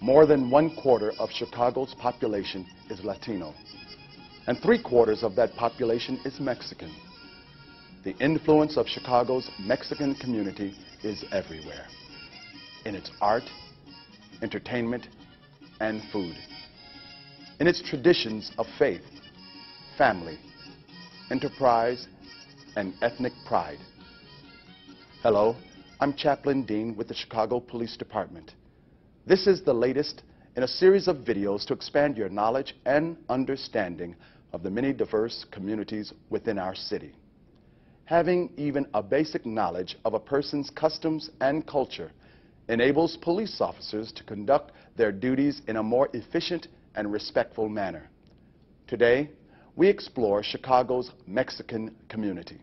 More than 1/4 of Chicago's population is Latino, and 3/4 of that population is Mexican. The influence of Chicago's Mexican community is everywhere, in its art, entertainment, and food, in its traditions of faith, family, enterprise, and ethnic pride. Hello, I'm Chaplain Dean with the Chicago Police Department. This is the latest in a series of videos to expand your knowledge and understanding of the many diverse communities within our city. Having even a basic knowledge of a person's customs and culture enables police officers to conduct their duties in a more efficient and respectful manner. Today, we explore Chicago's Mexican community.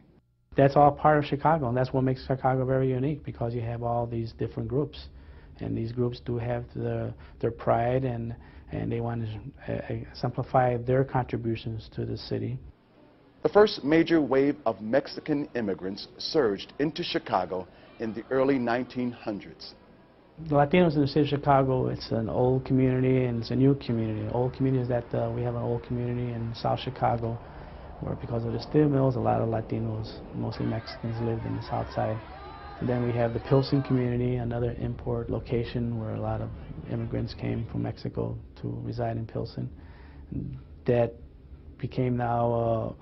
That's all part of Chicago, and that's what makes Chicago very unique, because you have all these different groups. And these groups do have their pride, and they want to exemplify their contributions to the city. The first major wave of Mexican immigrants surged into Chicago in the early 1900s. The Latinos in the city of Chicago, it's an old community and it's a new community. The old community is that we have an old community in South Chicago where, because of the steel mills, a lot of Latinos, mostly Mexicans, lived in the south side. And then we have the Pilsen community, another import location where a lot of immigrants came from Mexico to reside in Pilsen. That became now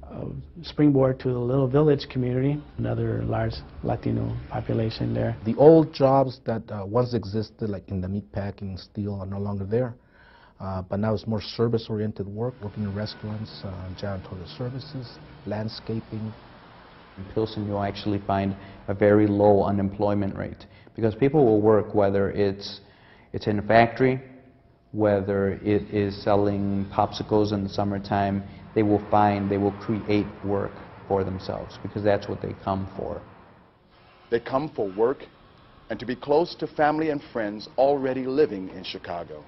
a springboard to the Little Village community, another large Latino population there. The old jobs that once existed, like in the meat packing, steel, are no longer there. But now it's more service-oriented work, working in restaurants, janitorial services, landscaping. In Pilsen, you'll actually find a very low unemployment rate, because people will work whether it's in a factory, whether it is selling popsicles in the summertime. They will create work for themselves, because that's what they come for. They come for work and to be close to family and friends already living in Chicago.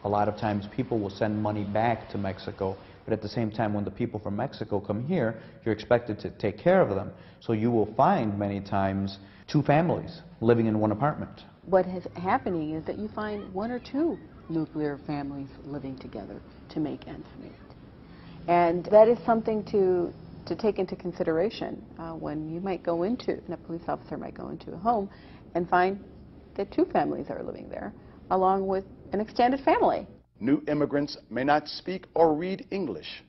A lot of times people will send money back to Mexico, but at the same time, when the people from Mexico come here, you're expected to take care of them. So you will find many times two families living in one apartment. What is happening is that you find one or two nuclear families living together to make ends meet. And that is something to take into consideration when you might go into, and a police officer might go into a home and find that two families are living there, along with an extended family. New immigrants may not speak or read English.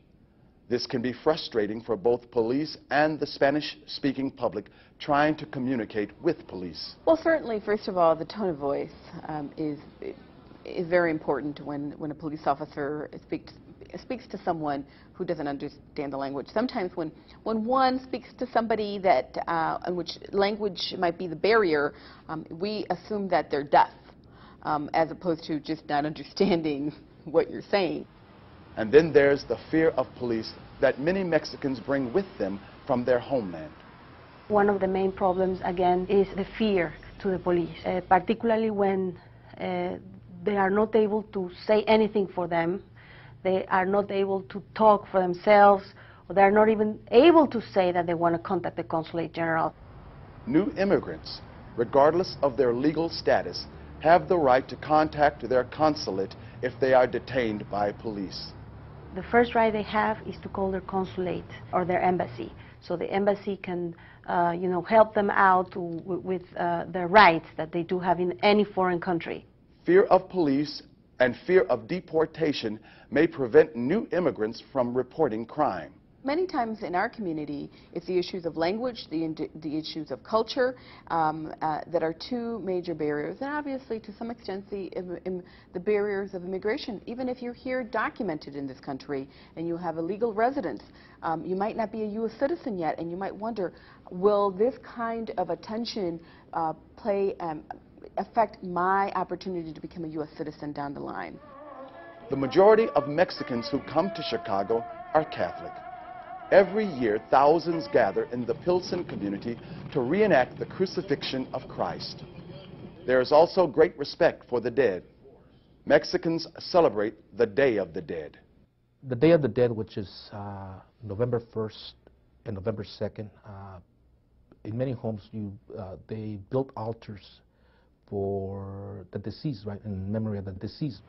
This can be frustrating for both police and the Spanish-speaking public trying to communicate with police. Well, certainly, first of all, the tone of voice is very important when a police officer speaks to someone who doesn't understand the language. Sometimes when one speaks to somebody that in which language might be the barrier, we assume that they're deaf, as opposed to just not understanding what you're saying. And then there's the fear of police that many Mexicans bring with them from their homeland. One of the main problems, again, is the fear to the police, particularly when they are not able to say anything for them. They are not able to talk for themselves, or they are not even able to say that they want to contact the Consulate General. New immigrants, regardless of their legal status, have the right to contact their consulate if they are detained by police. The first right they have is to call their consulate or their embassy, so the embassy can help them out with their rights that they do have in any foreign country. Fear of police and fear of deportation may prevent new immigrants from reporting crime. Many times in our community, it's the issues of language, the issues of culture that are two major barriers, and obviously to some extent the barriers of immigration. Even if you're here documented in this country and you have a legal residence, you might not be a U.S. citizen yet, and you might wonder, will this kind of attention affect my opportunity to become a U.S. citizen down the line? The majority of Mexicans who come to Chicago are Catholic. Every year, thousands gather in the Pilsen community to reenact the crucifixion of Christ. There is also great respect for the dead. Mexicans celebrate the Day of the Dead. The Day of the Dead, which is November 1st and November 2nd, in many homes they built altars for the deceased, right, in memory of the deceased.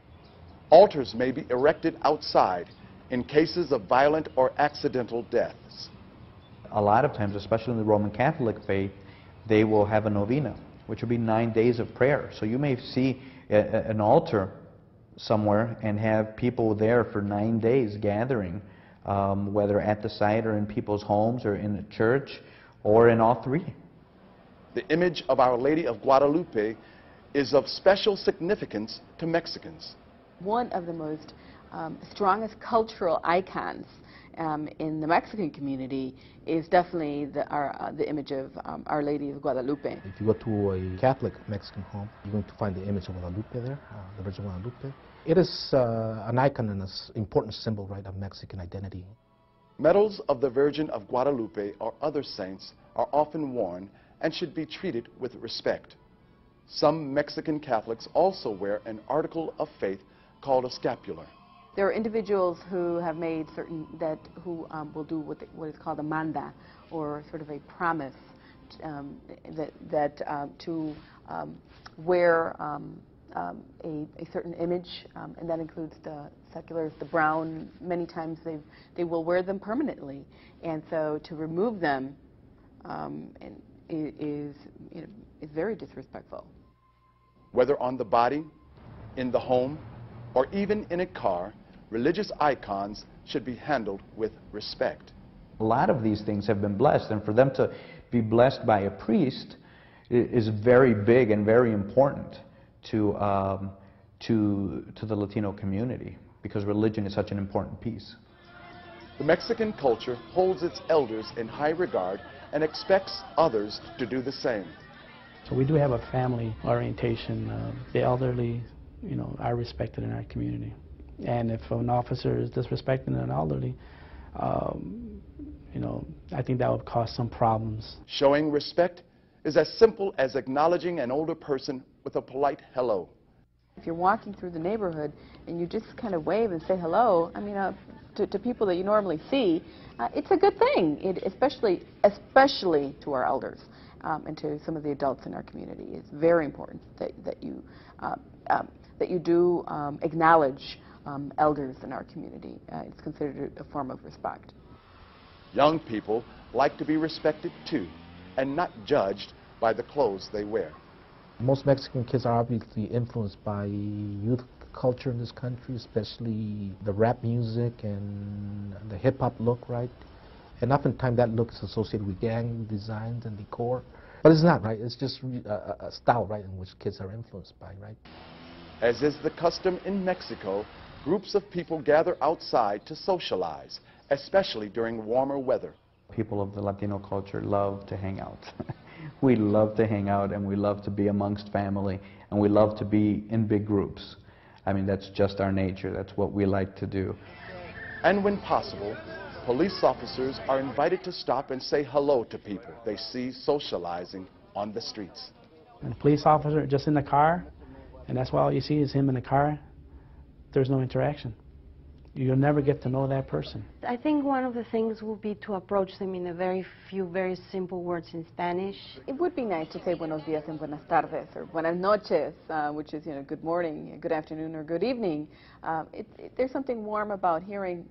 Altars may be erected outside in cases of violent or accidental deaths. A lot of times, especially in the Roman Catholic faith, they will have a novena, which will be 9 days of prayer. So you may see an altar somewhere and have people there for 9 days gathering, whether at the site or in people's homes or in a church or in all three. The image of Our Lady of Guadalupe is of special significance to Mexicans. One of the most strongest cultural icons in the Mexican community is definitely the image of Our Lady of Guadalupe. If you go to a Catholic Mexican home, you're going to find the image of Guadalupe there, the Virgin Guadalupe. It is an icon and an important symbol, right, of Mexican identity. Medals of the Virgin of Guadalupe or other saints are often worn and should be treated with respect. Some Mexican Catholics also wear an article of faith called a scapular. There are individuals who have made certain who will do what is called a manda, or sort of a promise to wear a certain image, and that includes the seculars, the brown. Many times they will wear them permanently, and so to remove them is very disrespectful. Whether on the body, in the home, or even in a car, religious icons should be handled with respect. A lot of these things have been blessed, and for them to be blessed by a priest is very big and very important to the Latino community, because religion is such an important piece. The Mexican culture holds its elders in high regard and expects others to do the same. So we do have a family orientation. The elderly, are respected in our community. And if an officer is disrespecting an elderly, I think that would cause some problems. Showing respect is as simple as acknowledging an older person with a polite hello. If you're walking through the neighborhood and you just kind of wave and say hello, to people that you normally see, it's a good thing, especially to our elders and to some of the adults in our community. It's very important that you do acknowledge elders in our community. It's considered a form of respect. Young people like to be respected too, and not judged by the clothes they wear. Most Mexican kids are obviously influenced by youth culture in this country, especially the rap music and the hip-hop look, right? And oftentimes that look is associated with gang designs and decor. But it's not, right? It's just a style, right, in which kids are influenced by, right? As is the custom in Mexico, groups of people gather outside to socialize, especially during warmer weather. People of the Latino culture love to hang out. We love to hang out, and we love to be amongst family, and we love to be in big groups. That's just our nature. That's what we like to do. And when possible, police officers are invited to stop and say hello to people they see socializing on the streets. And a police officer just in the car, and that's why all you see is him in the car, there's no interaction. You'll never get to know that person. I think one of the things would be to approach them in a very simple words in Spanish. It would be nice to say buenos días and buenas tardes, or buenas noches, which is good morning, good afternoon, or good evening. There's something warm about hearing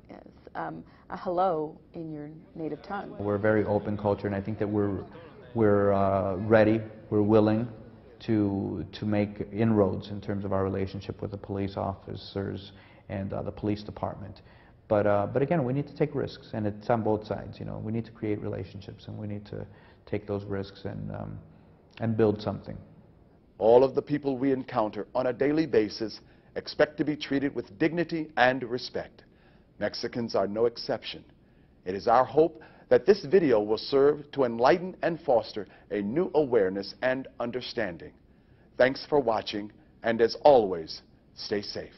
a hello in your native tongue. We're a very open culture, and I think that we're ready, we're willing to make inroads in terms of our relationship with the police officers and the police department. But again, we need to take risks, and it's on both sides. We need to create relationships, and we need to take those risks and build something. All of the people we encounter on a daily basis expect to be treated with dignity and respect. Mexicans are no exception. It is our hope that this video will serve to enlighten and foster a new awareness and understanding. Thanks for watching, and as always, stay safe.